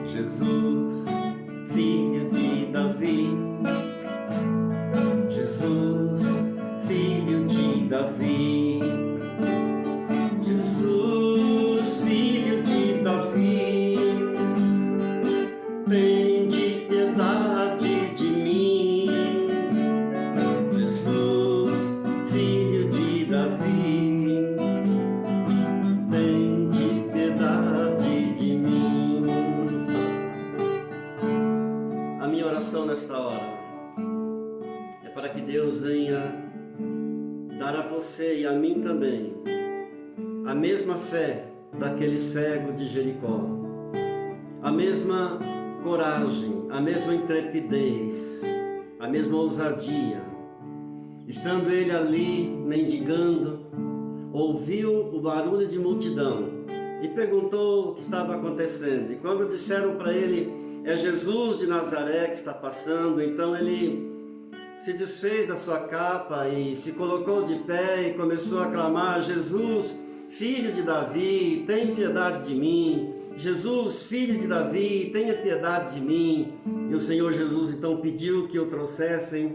Jesus, filho de Davi, Jesus, filho de Davi, Jesus, filho de Davi, tende piedade de mim. Jesus, filho de Davi, tende piedade de mim. A minha oração nesta hora é para que Deus venha dar a você e a mim também a mesma fé daquele cego de Jericó, a mesma coragem, a mesma intrepidez, a mesma ousadia. Estando ele ali mendigando, ouviu o barulho de multidão e perguntou o que estava acontecendo. E quando disseram para ele: é Jesus de Nazaré que está passando, então ele se desfez da sua capa e se colocou de pé e começou a clamar: Jesus, filho de Davi, tem piedade de mim. Jesus, filho de Davi, tenha piedade de mim. E o Senhor Jesus então pediu que o trouxessem.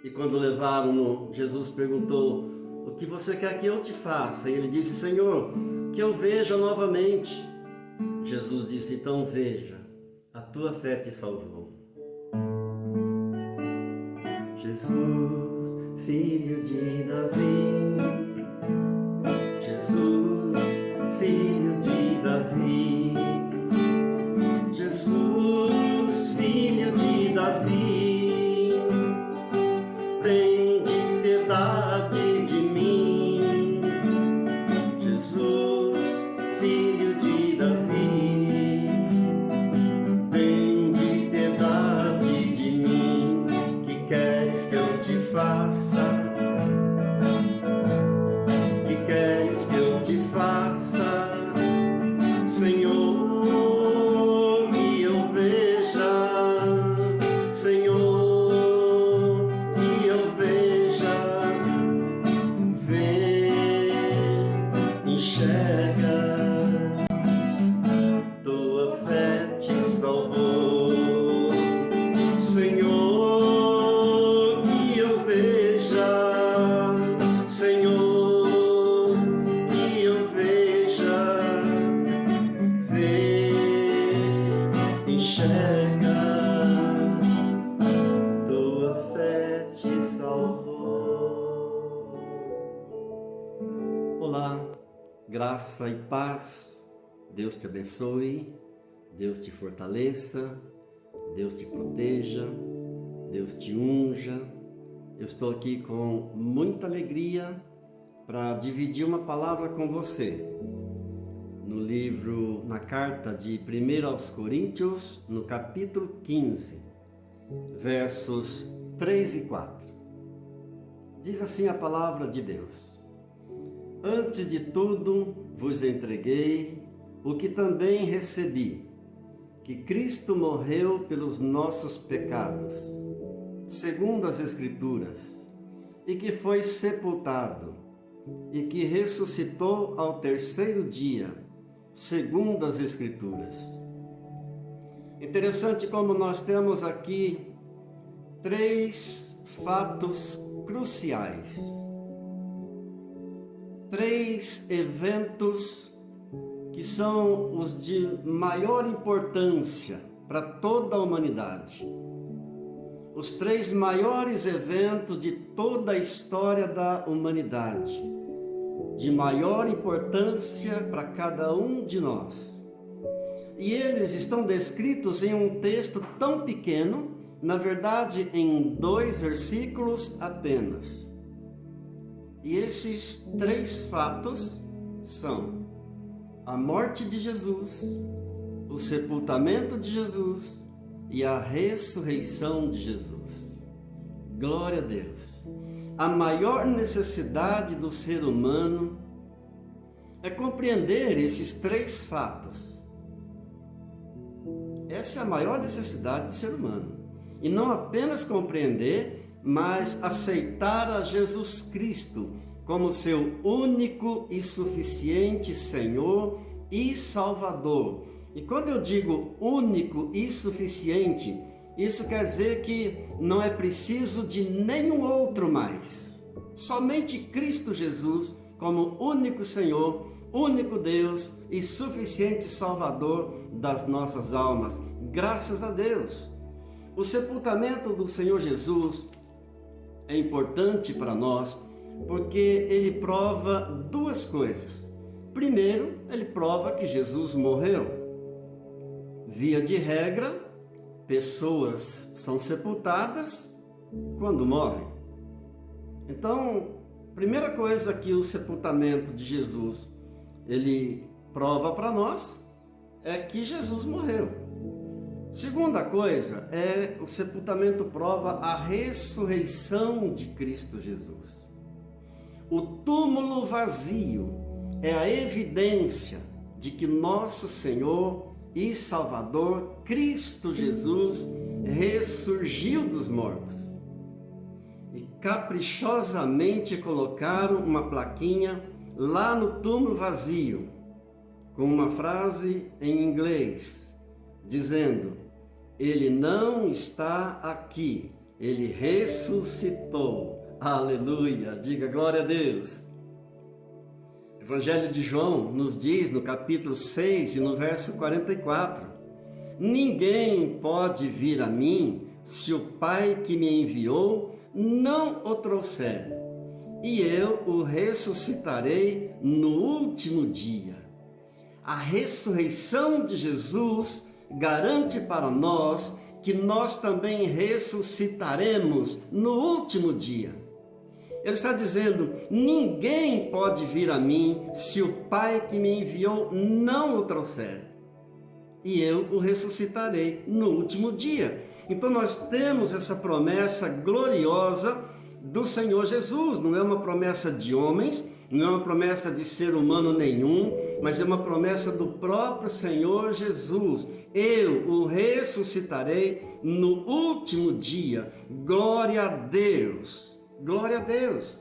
E quando levaram-no, Jesus perguntou: o que você quer que eu te faça? E ele disse: Senhor, que eu veja novamente. Jesus disse: então veja, a tua fé te salvou. Jesus, filho de Davi, Jesus, filho de Davi, Jesus, filho de Davi, tem piedade de mim. Jesus, filho de Davi, tem piedade de mim. Que queres que eu te faça? Que queres que eu te faça? Senhor, que eu veja. Senhor, que eu veja. Vê, enxerga, tua fé te salvou. Senhor, que eu veja. Senhor, que eu veja. Vê, enxerga, tua fé te salvou. Olá, graça e paz. Deus te abençoe, Deus te fortaleça, Deus te proteja, Deus te unja. Eu estou aqui com muita alegria para dividir uma palavra com você. No livro, na carta de 1 aos Coríntios, no capítulo 15, versos 3 e 4. Diz assim a palavra de Deus: antes de tudo vos entreguei o que também recebi, que Cristo morreu pelos nossos pecados, segundo as Escrituras, e que foi sepultado, e que ressuscitou ao terceiro dia, segundo as Escrituras. Interessante como nós temos aqui três fatos cruciais, três eventos que são os de maior importância para toda a humanidade. Os três maiores eventos de toda a história da humanidade, de maior importância para cada um de nós. E eles estão descritos em um texto tão pequeno, na verdade em 2 versículos apenas. E esses três fatos são a morte de Jesus, o sepultamento de Jesus e a ressurreição de Jesus. Glória a Deus! A maior necessidade do ser humano é compreender esses três fatos. Essa é a maior necessidade do ser humano. E não apenas compreender, mas aceitar a Jesus Cristo como seu único e suficiente Senhor e Salvador. E quando eu digo único e suficiente, isso quer dizer que não é preciso de nenhum outro mais. Somente Cristo Jesus como único Senhor, único Deus e suficiente Salvador das nossas almas. Graças a Deus. O sepultamento do Senhor Jesus é importante para nós porque ele prova duas coisas. Primeiro, ele prova que Jesus morreu. Via de regra, pessoas são sepultadas quando morrem. Então, primeira coisa que o sepultamento de Jesus ele prova para nós é que Jesus morreu. Segunda coisa é o sepultamento prova a ressurreição de Cristo Jesus. O túmulo vazio é a evidência de que nosso Senhor e Salvador Cristo Jesus ressurgiu dos mortos. E caprichosamente colocaram uma plaquinha lá no túmulo vazio, com uma frase em inglês, dizendo: ele não está aqui, ele ressuscitou. Aleluia, diga glória a Deus. O Evangelho de João nos diz no capítulo 6 e no verso 44, ninguém pode vir a mim se o Pai que me enviou não o trouxer, e eu o ressuscitarei no último dia. A ressurreição de Jesus garante para nós que nós também ressuscitaremos no último dia. Ele está dizendo: ninguém pode vir a mim se o Pai que me enviou não o trouxer, e eu o ressuscitarei no último dia. Então nós temos essa promessa gloriosa do Senhor Jesus. Não é uma promessa de homens, não é uma promessa de ser humano nenhum, mas é uma promessa do próprio Senhor Jesus. Eu o ressuscitarei no último dia. Glória a Deus, glória a Deus.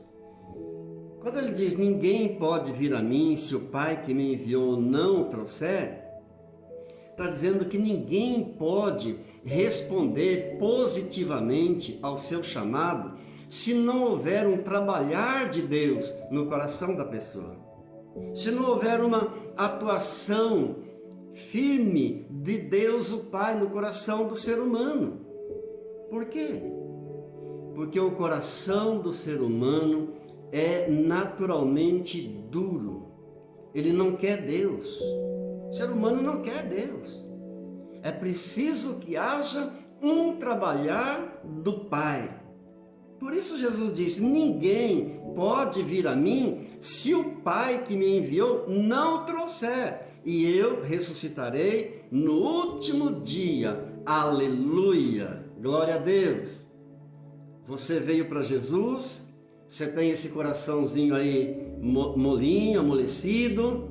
Quando ele diz: ninguém pode vir a mim se o Pai que me enviou não o trouxer, está dizendo que ninguém pode responder positivamente ao seu chamado se não houver um trabalhar de Deus no coração da pessoa, se não houver uma atuação firme de Deus o Pai no coração do ser humano. Por quê? Porque o coração do ser humano é naturalmente duro. Ele não quer Deus. O ser humano não quer Deus. É preciso que haja um trabalhar do Pai. Por isso Jesus disse: ninguém pode vir a mim se o Pai que me enviou não o trouxer, e eu ressuscitarei no último dia. Aleluia! Glória a Deus! Você veio para Jesus, você tem esse coraçãozinho aí molinho, amolecido.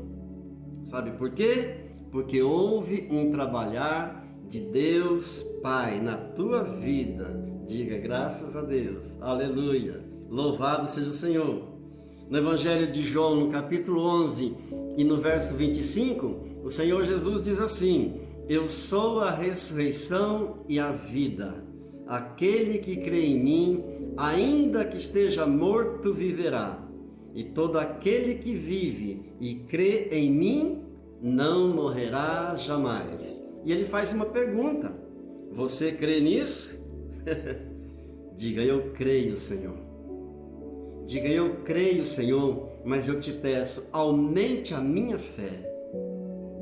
Sabe por quê? Porque houve um trabalhar de Deus Pai na tua vida. Diga graças a Deus. Aleluia. Louvado seja o Senhor. No Evangelho de João, no capítulo 11 e no verso 25, o Senhor Jesus diz assim: eu sou a ressurreição e a vida. Aquele que crê em mim, ainda que esteja morto, viverá. E todo aquele que vive e crê em mim, não morrerá jamais. E ele faz uma pergunta: você crê nisso? Diga: eu creio, Senhor. Diga: eu creio, Senhor, mas eu te peço, aumente a minha fé.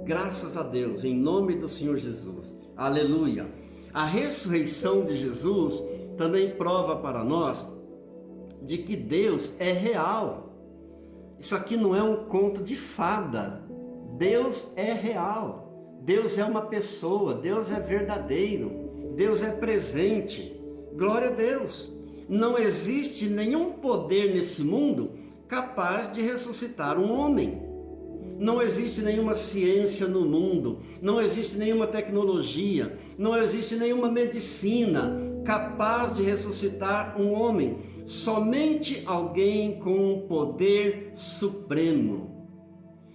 Graças a Deus, em nome do Senhor Jesus. Aleluia. A ressurreição de Jesus também prova para nós de que Deus é real. Isso aqui não é um conto de fada. Deus é real. Deus é uma pessoa. Deus é verdadeiro. Deus é presente. Glória a Deus. Não existe nenhum poder nesse mundo capaz de ressuscitar um homem. Não existe nenhuma ciência no mundo, não existe nenhuma tecnologia, não existe nenhuma medicina capaz de ressuscitar um homem. Somente alguém com um poder supremo,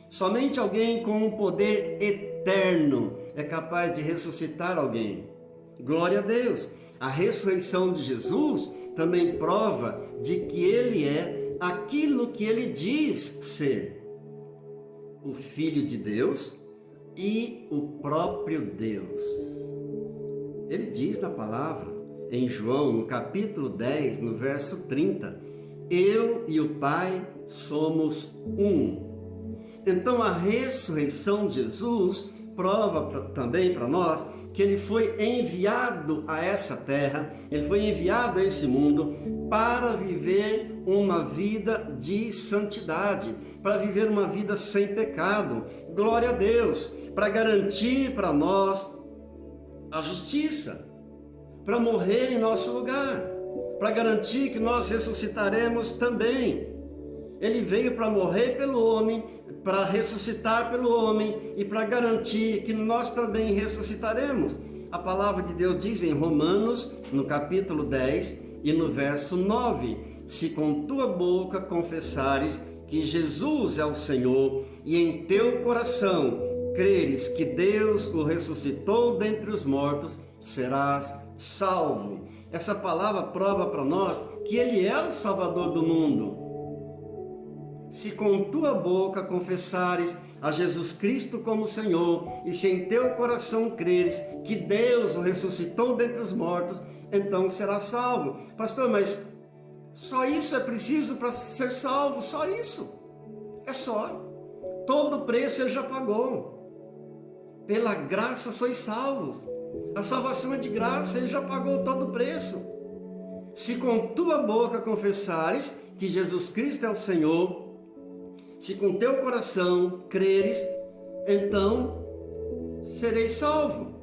somente alguém com um poder eterno é capaz de ressuscitar alguém. Glória a Deus! A ressurreição de Jesus também prova de que ele é aquilo que ele diz ser: o Filho de Deus e o próprio Deus. Ele diz na palavra, em João, no capítulo 10, no verso 30, eu e o Pai somos um. Então a ressurreição de Jesus prova também para nós que ele foi enviado a essa terra, ele foi enviado a esse mundo para viver uma vida de santidade, para viver uma vida sem pecado. Glória a Deus! Para garantir para nós a justiça, para morrer em nosso lugar, para garantir que nós ressuscitaremos também. Ele veio para morrer pelo homem, para ressuscitar pelo homem e para garantir que nós também ressuscitaremos. A palavra de Deus diz em Romanos, no capítulo 10 e no verso 9: se com tua boca confessares que Jesus é o Senhor e em teu coração creres que Deus o ressuscitou dentre os mortos, serás salvo. Essa palavra prova para nós que ele é o Salvador do mundo. Se com tua boca confessares a Jesus Cristo como Senhor, e se em teu coração creres que Deus o ressuscitou dentre os mortos, então serás salvo. Pastor, mas só isso é preciso para ser salvo? Só isso? É só. Todo o preço ele já pagou. Pela graça sois salvos. A salvação é de graça, ele já pagou todo o preço. Se com tua boca confessares que Jesus Cristo é o Senhor, se com teu coração creres, então sereis salvo.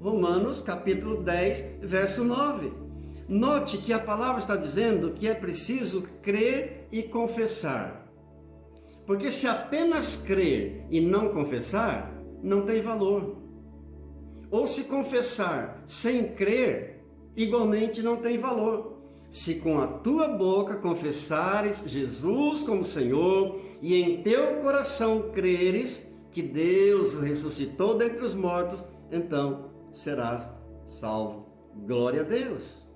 Romanos capítulo 10, verso 9. Note que a palavra está dizendo que é preciso crer e confessar. Porque se apenas crer e não confessar, não tem valor. Ou se confessar sem crer, igualmente não tem valor. Se com a tua boca confessares Jesus como Senhor e em teu coração creres que Deus o ressuscitou dentre os mortos, então serás salvo. Glória a Deus!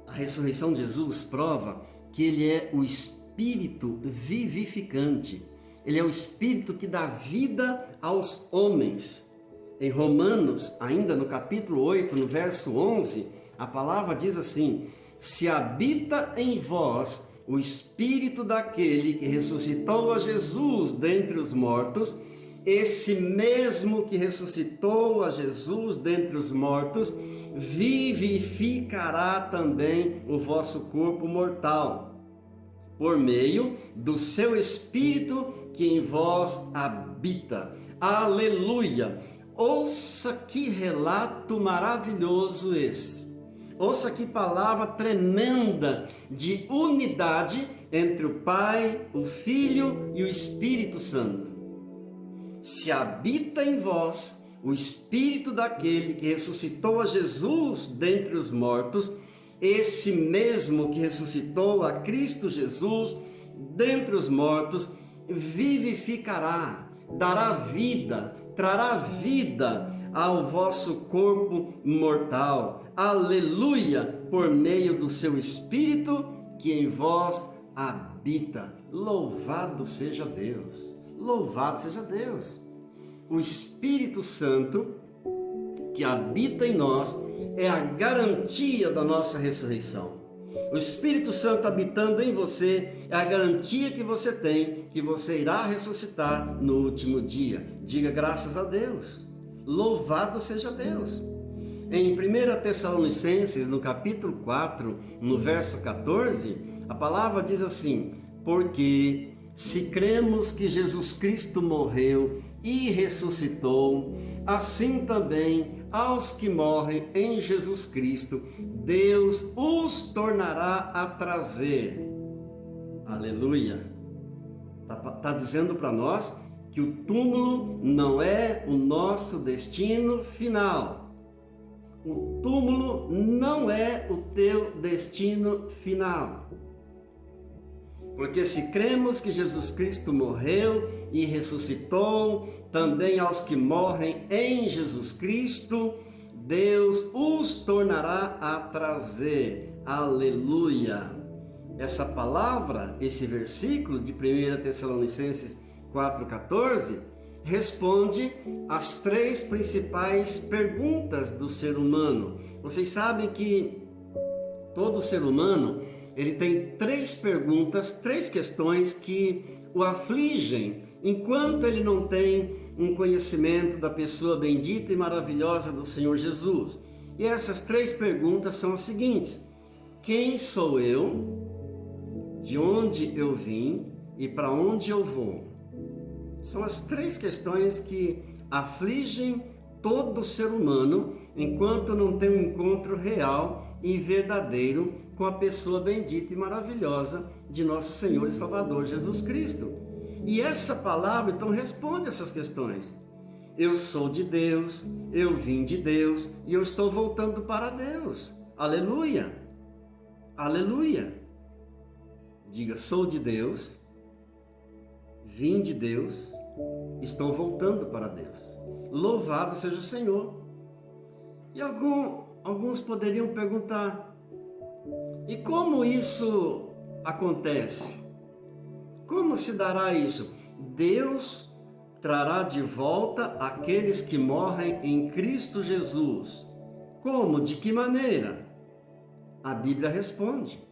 A ressurreição de Jesus prova que ele é o Espírito vivificante. Ele é o Espírito que dá vida aos homens. Em Romanos, ainda no capítulo 8, no verso 11, a palavra diz assim: se habita em vós o Espírito daquele que ressuscitou a Jesus dentre os mortos, esse mesmo que ressuscitou a Jesus dentre os mortos, vivificará também o vosso corpo mortal, por meio do seu Espírito que em vós habita. Aleluia! Ouça que relato maravilhoso esse. Ouça que palavra tremenda de unidade entre o Pai, o Filho e o Espírito Santo. Se habita em vós o Espírito daquele que ressuscitou a Jesus dentre os mortos, esse mesmo que ressuscitou a Cristo Jesus dentre os mortos, vivificará, dará vida, trará vida ao vosso corpo mortal. Aleluia! Por meio do seu Espírito que em vós habita. Louvado seja Deus! Louvado seja Deus! O Espírito Santo que habita em nós é a garantia da nossa ressurreição. O Espírito Santo habitando em você é a garantia que você tem que você irá ressuscitar no último dia. Diga graças a Deus. Louvado seja Deus. Em 1 Tessalonicenses, no capítulo 4, no verso 14, a palavra diz assim: porque se cremos que Jesus Cristo morreu e ressuscitou, assim também aos que morrem em Jesus Cristo, Deus os tornará a trazer. Aleluia! Está dizendo para nós que o túmulo não é o nosso destino final. O túmulo não é o teu destino final. Porque se cremos que Jesus Cristo morreu e ressuscitou, também aos que morrem em Jesus Cristo, Deus os tornará a trazer. Aleluia! Essa palavra, esse versículo de 1 Tessalonicenses 4,14, responde às três principais perguntas do ser humano. Vocês sabem que todo ser humano, ele tem três perguntas, três questões que o afligem enquanto ele não tem um conhecimento da pessoa bendita e maravilhosa do Senhor Jesus. E essas três perguntas são as seguintes: quem sou eu? De onde eu vim e para onde eu vou? São as três questões que afligem todo ser humano enquanto não tem um encontro real e verdadeiro com a pessoa bendita e maravilhosa de nosso Senhor e Salvador Jesus Cristo. E essa palavra então responde essas questões. Eu sou de Deus, eu vim de Deus e eu estou voltando para Deus. Aleluia! Aleluia! Diga, sou de Deus, vim de Deus, estou voltando para Deus. Louvado seja o Senhor. E alguns poderiam perguntar, e como isso acontece? Como se dará isso? Deus trará de volta aqueles que morrem em Cristo Jesus. Como? De que maneira? A Bíblia responde.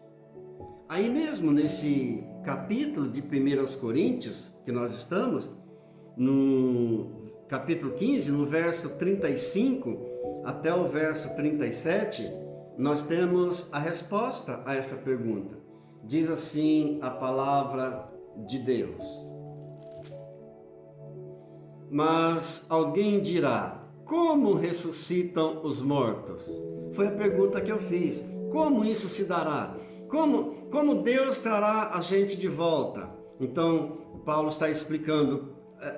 Aí mesmo nesse capítulo de 1 Coríntios, que nós estamos, no capítulo 15, no verso 35 até o verso 37, nós temos a resposta a essa pergunta. Diz assim a palavra de Deus: mas alguém dirá, como ressuscitam os mortos? Foi a pergunta que eu fiz. Como isso se dará? Como Deus trará a gente de volta? Então, Paulo está explicando.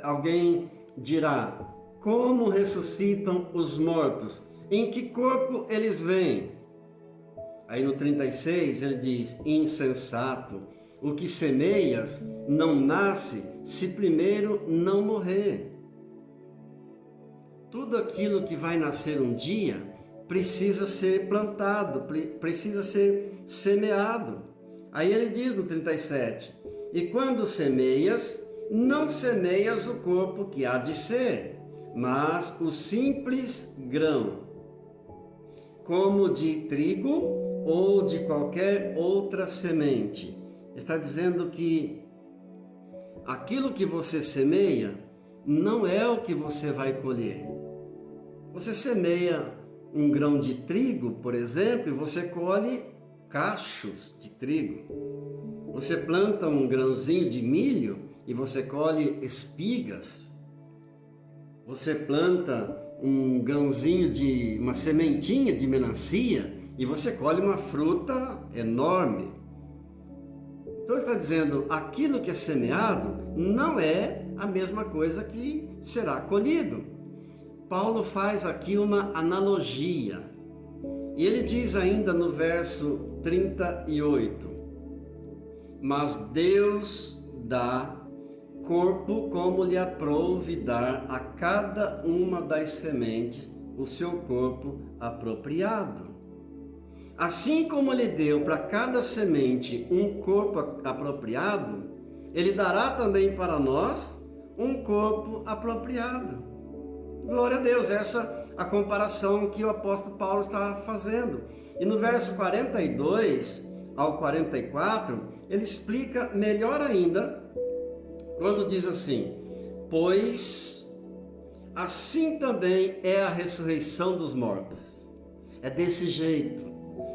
Alguém dirá, como ressuscitam os mortos? Em que corpo eles vêm? Aí no 36 ele diz, insensato, o que semeias não nasce se primeiro não morrer. Tudo aquilo que vai nascer um dia precisa ser plantado, precisa ser semeado. Aí ele diz no 37, e quando semeias, não semeias o corpo que há de ser, mas o simples grão, como de trigo ou de qualquer outra semente. Está dizendo que aquilo que você semeia não é o que você vai colher. Você semeia um grão de trigo, por exemplo, e você colhe cachos de trigo. Você planta um grãozinho de milho e você colhe espigas. Você planta um grãozinho de uma sementinha de melancia e você colhe uma fruta enorme. Então ele está dizendo, aquilo que é semeado não é a mesma coisa que será colhido. Paulo faz aqui uma analogia. E ele diz ainda no verso 38, mas Deus dá corpo como lhe aprouve dar a cada uma das sementes o seu corpo apropriado. Assim como ele deu para cada semente um corpo apropriado, ele dará também para nós um corpo apropriado. Glória a Deus, essa é a comparação que o apóstolo Paulo está fazendo. E no verso 42 ao 44, ele explica melhor ainda, quando diz assim, pois assim também é a ressurreição dos mortos. É desse jeito.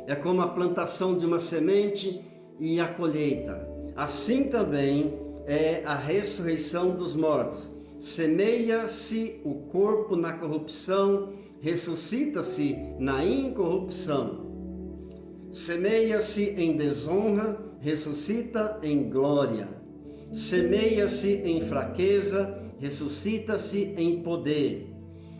É como a plantação de uma semente e a colheita. Assim também é a ressurreição dos mortos. Semeia-se o corpo na corrupção, ressuscita-se na incorrupção. Semeia-se em desonra, ressuscita em glória. Semeia-se em fraqueza, ressuscita-se em poder.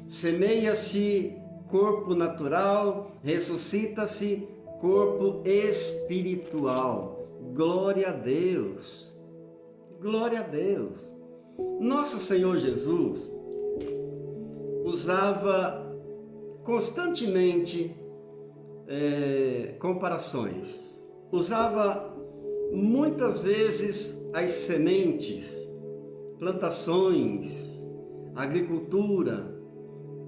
Semeia-se corpo natural, ressuscita-se corpo espiritual. Glória a Deus. Glória a Deus. Nosso Senhor Jesus usava constantemente comparações. Usava muitas vezes as sementes, plantações, agricultura,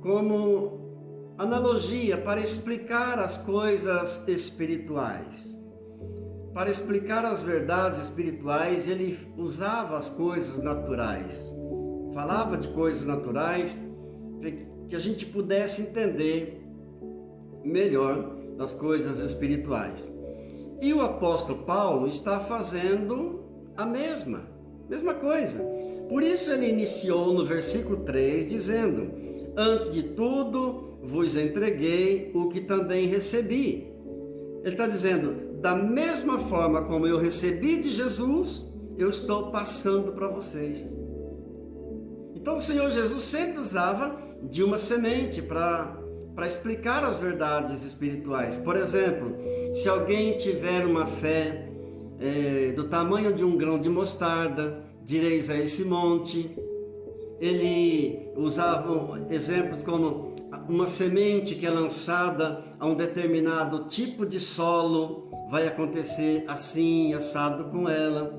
como analogia para explicar as coisas espirituais. Para explicar as verdades espirituais, ele usava as coisas naturais. Falava de coisas naturais para que a gente pudesse entender melhor das coisas espirituais. E o apóstolo Paulo está fazendo a mesma coisa. Por isso ele iniciou no versículo 3 dizendo: antes de tudo vos entreguei o que também recebi. Ele está dizendo, da mesma forma como eu recebi de Jesus, eu estou passando para vocês. Então o Senhor Jesus sempre usava de uma semente para explicar as verdades espirituais. Por exemplo, se alguém tiver uma fé do tamanho de um grão de mostarda, direis a esse monte. Ele usava exemplos como uma semente que é lançada a um determinado tipo de solo, vai acontecer assim, assado com ela.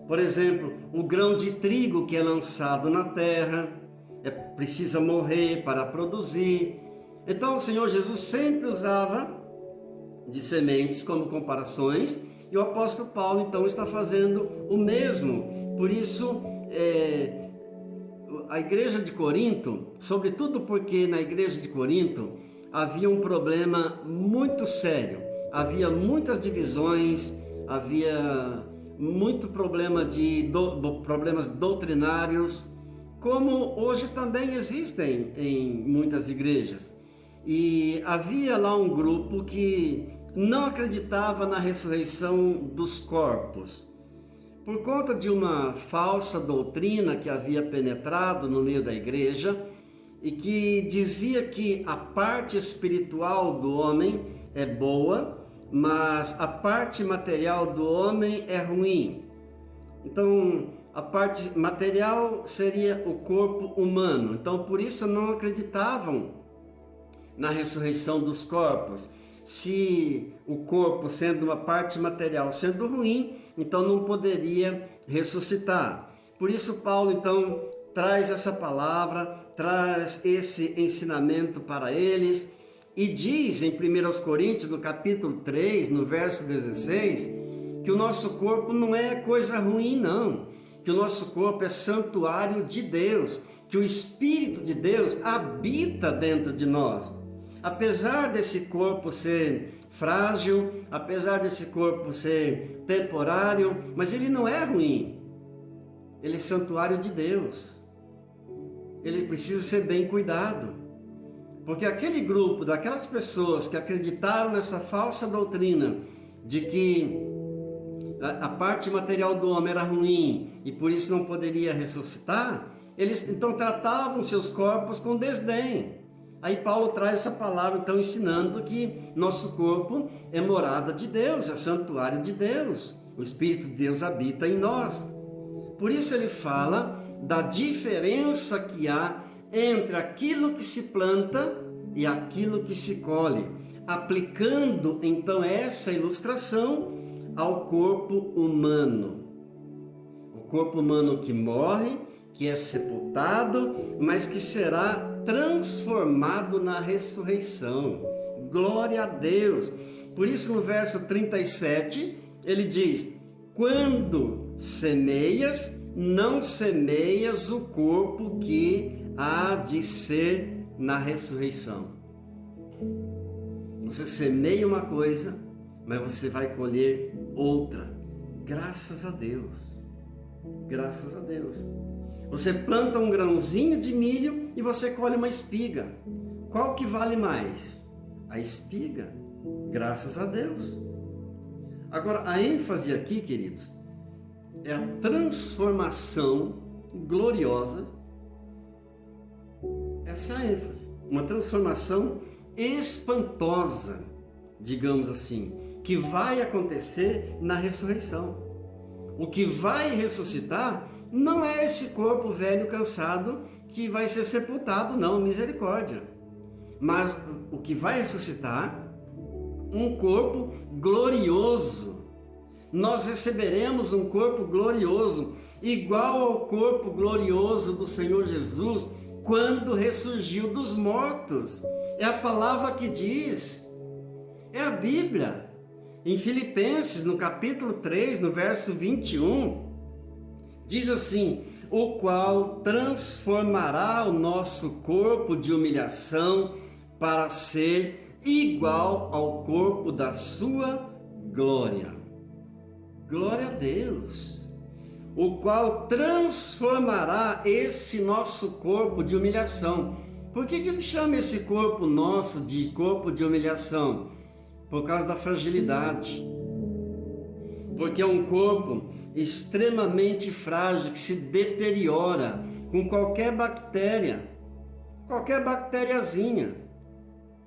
Por exemplo, o grão de trigo que é lançado na terra, precisa morrer para produzir. Então o Senhor Jesus sempre usava de sementes como comparações, e o apóstolo Paulo então está fazendo o mesmo. Por isso, a igreja de Corinto, sobretudo porque na igreja de Corinto havia um problema muito sério, havia muitas divisões, havia muito problema problemas doutrinários, como hoje também existem em muitas igrejas. E havia lá um grupo que não acreditava na ressurreição dos corpos. Por conta de uma falsa doutrina que havia penetrado no meio da igreja e que dizia que a parte espiritual do homem é boa, mas a parte material do homem é ruim. Então, a parte material seria o corpo humano. Então, por isso não acreditavam na ressurreição dos corpos. Se o corpo, sendo uma parte material, sendo ruim, então não poderia ressuscitar. Por isso Paulo então traz essa palavra, traz esse ensinamento para eles e diz em 1 Coríntios, no capítulo 3, no verso 16, que o nosso corpo não é coisa ruim não, que o nosso corpo é santuário de Deus, que o Espírito de Deus habita dentro de nós. Apesar desse corpo ser frágil, apesar desse corpo ser temporário, mas ele não é ruim. Ele é santuário de Deus. Ele precisa ser bem cuidado. Porque aquele grupo, daquelas pessoas que acreditaram nessa falsa doutrina de que a parte material do homem era ruim e por isso não poderia ressuscitar, eles então tratavam seus corpos com desdém. Aí Paulo traz essa palavra, então, ensinando que nosso corpo é morada de Deus, é santuário de Deus. O Espírito de Deus habita em nós. Por isso ele fala da diferença que há entre aquilo que se planta e aquilo que se colhe, aplicando, então, essa ilustração ao corpo humano. O corpo humano que morre, que é sepultado, mas que será transformado na ressurreição. Glória a Deus! Por isso no verso 37, ele diz: quando semeias, não semeias o corpo que há de ser na ressurreição. Você semeia uma coisa, mas você vai colher outra. Graças a Deus. Graças a Deus. Você planta um grãozinho de milho e você colhe uma espiga. Qual que vale mais? A espiga. Graças a Deus. Agora, a ênfase aqui, queridos, é a transformação gloriosa. Essa é a ênfase. uma transformação espantosa, digamos assim, que vai acontecer na ressurreição. O que vai ressuscitar não é esse corpo velho cansado que vai ser sepultado, não, misericórdia. Mas o que vai ressuscitar, um corpo glorioso. Nós receberemos um corpo glorioso, igual ao corpo glorioso do Senhor Jesus, quando ressurgiu dos mortos. É a palavra que diz, é a Bíblia. Em Filipenses, no capítulo 3, no verso 21, diz assim: o qual transformará o nosso corpo de humilhação para ser igual ao corpo da sua glória. Glória a Deus! O qual transformará esse nosso corpo de humilhação. Por que ele chama esse corpo nosso de corpo de humilhação? Por causa da fragilidade. Porque é um corpo extremamente frágil, que se deteriora com qualquer bactériazinha.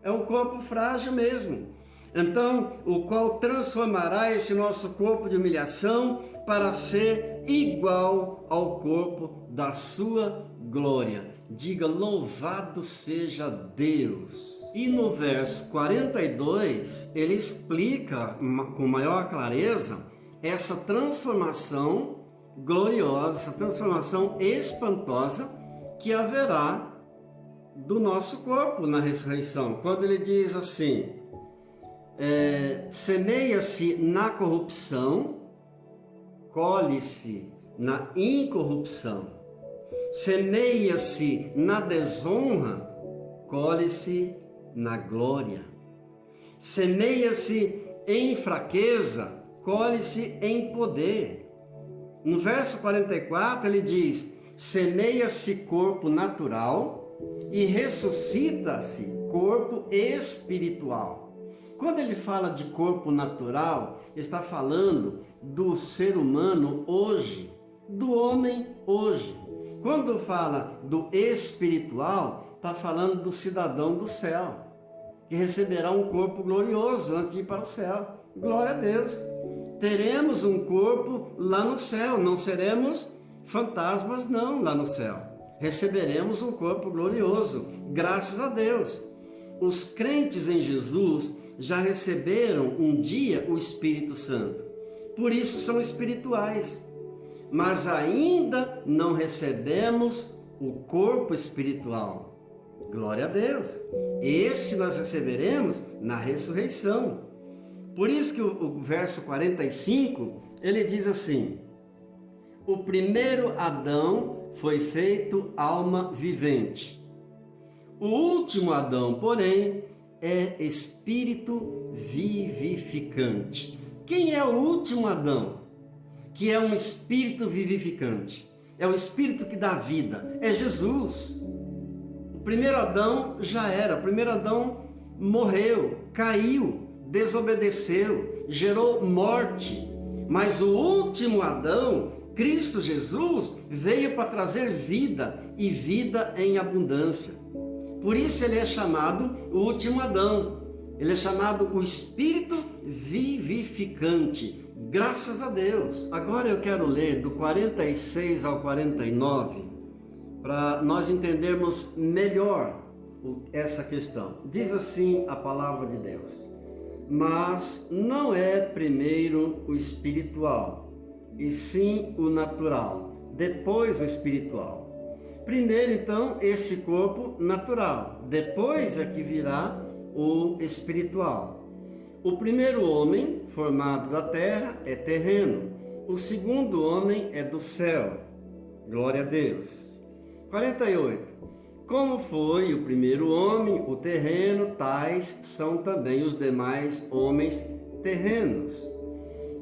É um corpo frágil mesmo. Então, o qual transformará esse nosso corpo de humilhação para ser igual ao corpo da sua glória. Diga, louvado seja Deus. E no verso 42, ele explica com maior clareza essa transformação gloriosa, essa transformação espantosa que haverá do nosso corpo na ressurreição. Quando ele diz assim, semeia-se na corrupção, colhe-se na incorrupção. Semeia-se na desonra, colhe-se na glória. Semeia-se em fraqueza, colhe-se em poder. No verso 44 ele diz, semeia-se corpo natural e ressuscita-se corpo espiritual. Quando ele fala de corpo natural, está falando do ser humano hoje, do homem hoje. Quando fala do espiritual, está falando do cidadão do céu, que receberá um corpo glorioso antes de ir para o céu. Glória a Deus! Teremos um corpo lá no céu, não seremos fantasmas não lá no céu. Receberemos um corpo glorioso, graças a Deus. Os crentes em Jesus já receberam um dia o Espírito Santo, por isso são espirituais. Mas ainda não recebemos o corpo espiritual. Glória a Deus! Esse nós receberemos na ressurreição. Por isso que o verso 45, ele diz assim, o primeiro Adão foi feito alma vivente. O último Adão, porém, é espírito vivificante. Quem é o último Adão? Que é um espírito vivificante, é o espírito que dá vida, é Jesus. O primeiro Adão já era, o primeiro Adão morreu, caiu, desobedeceu, gerou morte, mas o último Adão, Cristo Jesus, veio para trazer vida e vida em abundância. Por isso ele é chamado o último Adão, ele é chamado o espírito vivificante. Graças a Deus. Agora eu quero ler do 46 ao 49 para nós entendermos melhor essa questão. Diz assim a palavra de Deus: mas não é primeiro o espiritual, e sim o natural, depois o espiritual. Primeiro então esse corpo natural, depois é que virá o espiritual. O primeiro homem, formado da terra, é terreno. O segundo homem é do céu. Glória a Deus. 48. Como foi o primeiro homem, o terreno, tais são também os demais homens terrenos.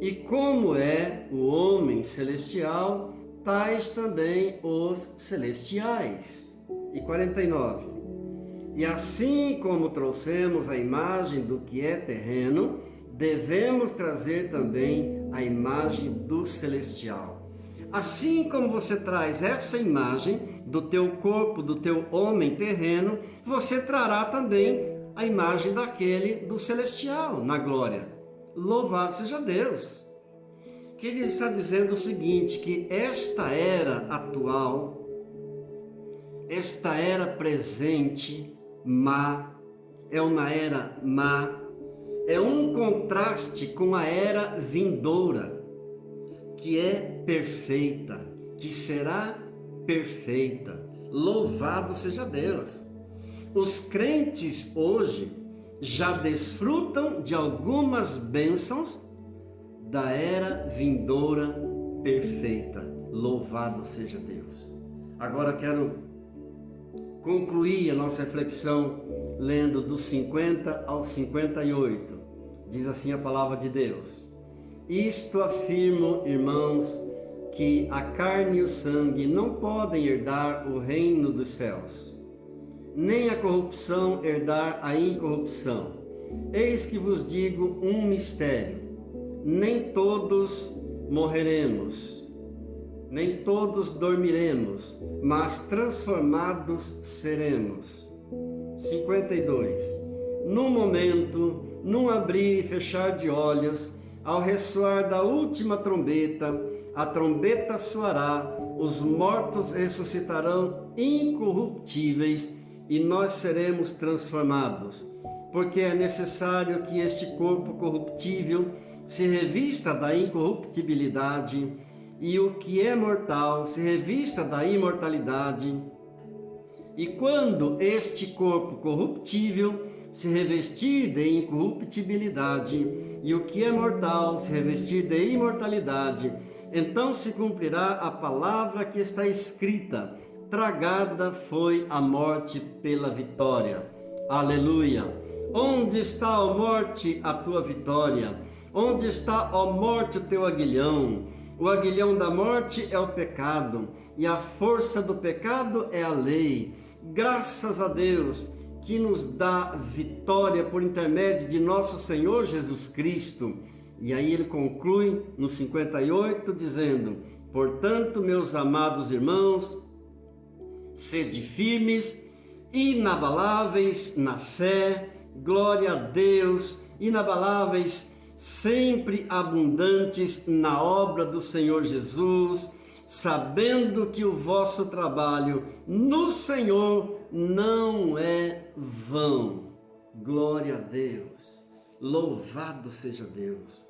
E como é o homem celestial, tais também os celestiais. E 49. E assim como trouxemos a imagem do que é terreno, devemos trazer também a imagem do celestial. Assim como você traz essa imagem do teu corpo, do teu homem terreno, você trará também a imagem daquele do celestial na glória. Louvado seja Deus! Que ele está dizendo o seguinte, que esta era atual, esta era presente, má, é uma era má, é um contraste com a era vindoura, que é perfeita, que será perfeita. Louvado seja Deus! Os crentes hoje já desfrutam de algumas bênçãos da era vindoura perfeita. Louvado seja Deus! Agora quero concluir a nossa reflexão lendo dos 50 ao 58. Diz assim a palavra de Deus: Isto afirmo, irmãos, que a carne e o sangue não podem herdar o reino dos céus, nem a corrupção herdar a incorrupção. Eis que vos digo um mistério: nem todos morreremos, nem todos dormiremos, mas transformados seremos. 52. Num momento, num abrir e fechar de olhos, ao ressoar da última trombeta, a trombeta soará, os mortos ressuscitarão incorruptíveis e nós seremos transformados, porque é necessário que este corpo corruptível se revista da incorruptibilidade e o que é mortal se revista da imortalidade. E quando este corpo corruptível se revestir de incorruptibilidade e o que é mortal se revestir de imortalidade, então se cumprirá a palavra que está escrita: tragada foi a morte pela vitória. Aleluia! Onde está, ó morte, a tua vitória? Onde está, ó morte, o teu aguilhão? O aguilhão da morte é o pecado, e a força do pecado é a lei. Graças a Deus que nos dá vitória por intermédio de nosso Senhor Jesus Cristo. E aí ele conclui no 58 dizendo: portanto, meus amados irmãos, sede firmes, inabaláveis na fé, glória a Deus, inabaláveis, sempre abundantes na obra do Senhor Jesus, sabendo que o vosso trabalho no Senhor não é vão. Glória a Deus! Louvado seja Deus!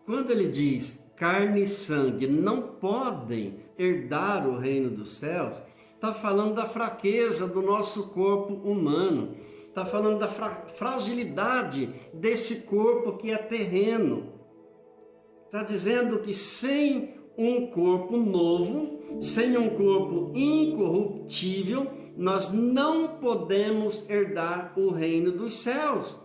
Quando ele diz carne e sangue não podem herdar o reino dos céus, está falando da fraqueza do nosso corpo humano, está falando da fragilidade desse corpo que é terreno. Está dizendo que sem um corpo novo, sem um corpo incorruptível, nós não podemos herdar o reino dos céus.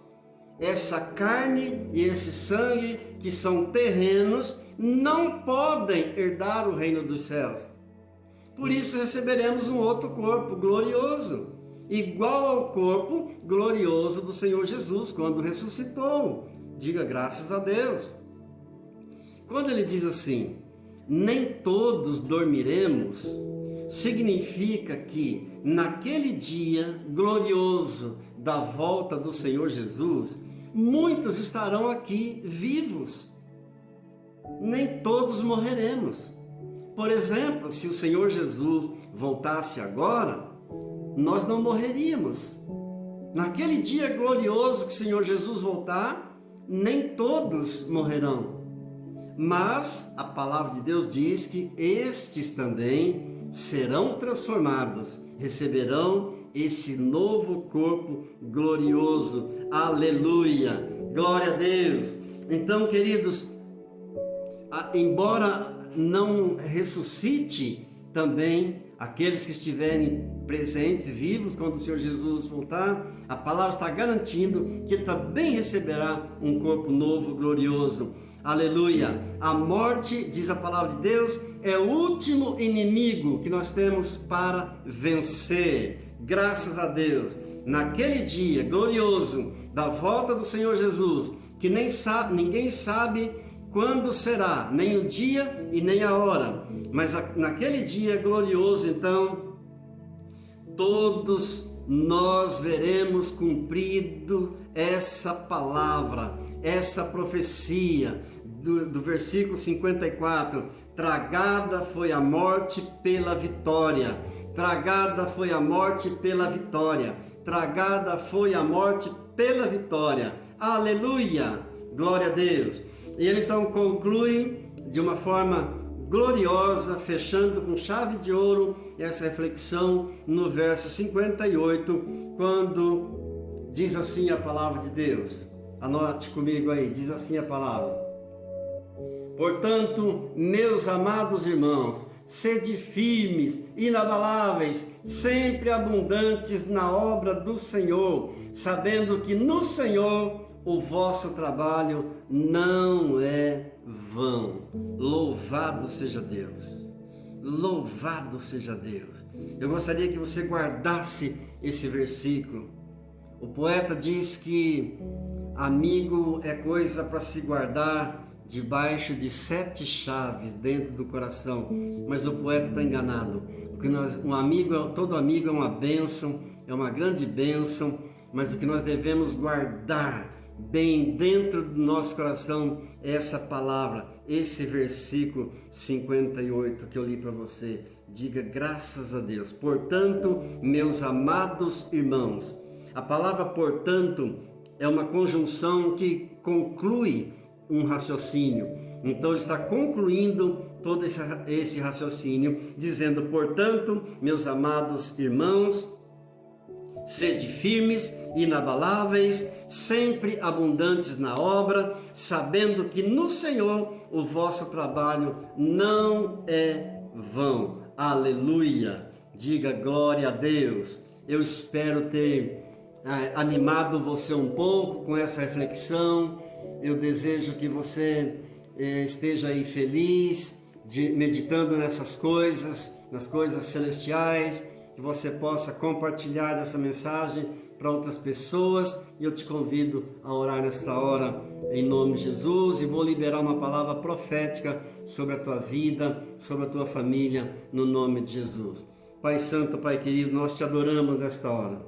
Essa carne e esse sangue que são terrenos não podem herdar o reino dos céus. Por isso receberemos um outro corpo glorioso, igual ao corpo glorioso do Senhor Jesus quando ressuscitou. Diga graças a Deus. Quando ele diz assim, nem todos dormiremos, significa que naquele dia glorioso da volta do Senhor Jesus, muitos estarão aqui vivos. Nem todos morreremos. Por exemplo, se o Senhor Jesus voltasse agora, nós não morreríamos. Naquele dia glorioso que o Senhor Jesus voltar, nem todos morrerão. Mas a palavra de Deus diz que estes também serão transformados, receberão esse novo corpo glorioso. Aleluia! Glória a Deus! Então, queridos, embora não ressuscite também aqueles que estiverem presentes, vivos, quando o Senhor Jesus voltar, a palavra está garantindo que ele também receberá um corpo novo, glorioso. Aleluia! A morte, diz a palavra de Deus, é o último inimigo que nós temos para vencer. Graças a Deus! Naquele dia glorioso da volta do Senhor Jesus, que ninguém sabe quando será, nem o dia e nem a hora, mas naquele dia glorioso, então, todos nós veremos cumprido essa palavra, essa profecia do versículo 54, tragada foi a morte pela vitória, tragada foi a morte pela vitória, tragada foi a morte pela vitória, aleluia, glória a Deus. E ele então conclui de uma forma gloriosa, fechando com chave de ouro essa reflexão no verso 58, quando diz assim a palavra de Deus. Anote comigo aí, diz assim a palavra: portanto, meus amados irmãos, sede firmes, inabaláveis, sempre abundantes na obra do Senhor, sabendo que no Senhor o vosso trabalho não é vão. Louvado seja Deus. Louvado seja Deus. Eu gostaria que você guardasse esse versículo. O poeta diz que amigo é coisa para se guardar debaixo de 7 chaves dentro do coração, mas o poeta está enganado. Todo amigo é uma bênção, é uma grande bênção, mas o que nós devemos guardar bem dentro do nosso coração é essa palavra, esse versículo 58 que eu li para você. Diga graças a Deus. Portanto, meus amados irmãos, a palavra portanto é uma conjunção que conclui um raciocínio. Então ele está concluindo todo esse raciocínio, dizendo: portanto, meus amados irmãos, sede firmes, inabaláveis, sempre abundantes na obra, sabendo que no Senhor o vosso trabalho não é vão. Aleluia! Diga glória a Deus. Eu espero ter animado você um pouco com essa reflexão. Eu desejo que você esteja aí feliz, meditando nessas coisas, nas coisas celestiais, que você possa compartilhar essa mensagem para outras pessoas. E eu te convido a orar nessa hora em nome de Jesus, e vou liberar uma palavra profética sobre a tua vida, sobre a tua família, no nome de Jesus. Pai Santo, Pai querido, nós te adoramos nesta hora.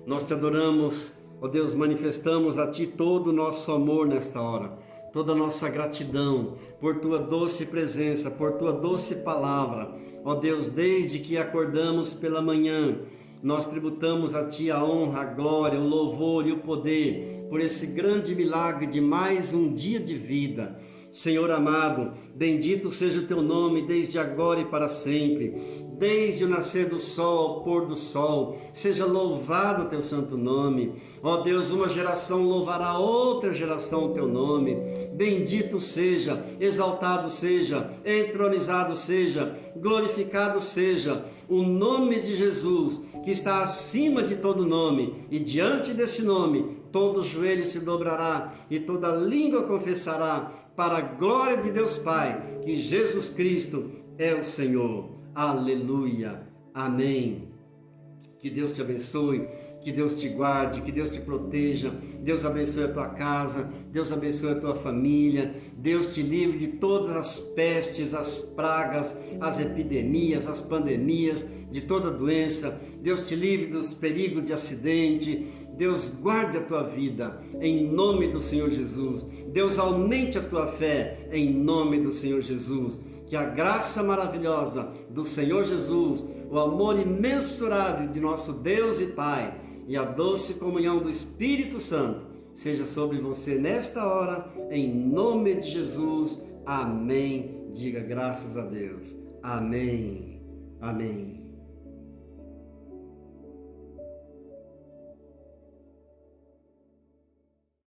Nós te adoramos, ó Deus, manifestamos a Ti todo o nosso amor nesta hora, toda a nossa gratidão por Tua doce presença, por Tua doce palavra. Ó Deus, desde que acordamos pela manhã, nós tributamos a Ti a honra, a glória, o louvor e o poder por esse grande milagre de mais um dia de vida. Senhor amado, bendito seja o Teu nome desde agora e para sempre, desde o nascer do sol ao pôr do sol, seja louvado o Teu santo nome. Ó Deus, uma geração louvará outra geração o Teu nome. Bendito seja, exaltado seja, entronizado seja, glorificado seja o nome de Jesus, que está acima de todo nome, e diante desse nome todo joelho se dobrará e toda língua confessará, para a glória de Deus Pai, que Jesus Cristo é o Senhor. Aleluia. Amém. Que Deus te abençoe, que Deus te guarde, que Deus te proteja. Deus abençoe a tua casa, Deus abençoe a tua família. Deus te livre de todas as pestes, as pragas, as epidemias, as pandemias, de toda doença. Deus te livre dos perigos de acidente. Deus guarde a tua vida, em nome do Senhor Jesus. Deus aumente a tua fé, em nome do Senhor Jesus. Que a graça maravilhosa do Senhor Jesus, o amor imensurável de nosso Deus e Pai e a doce comunhão do Espírito Santo seja sobre você nesta hora, em nome de Jesus. Amém. Diga graças a Deus. Amém. Amém.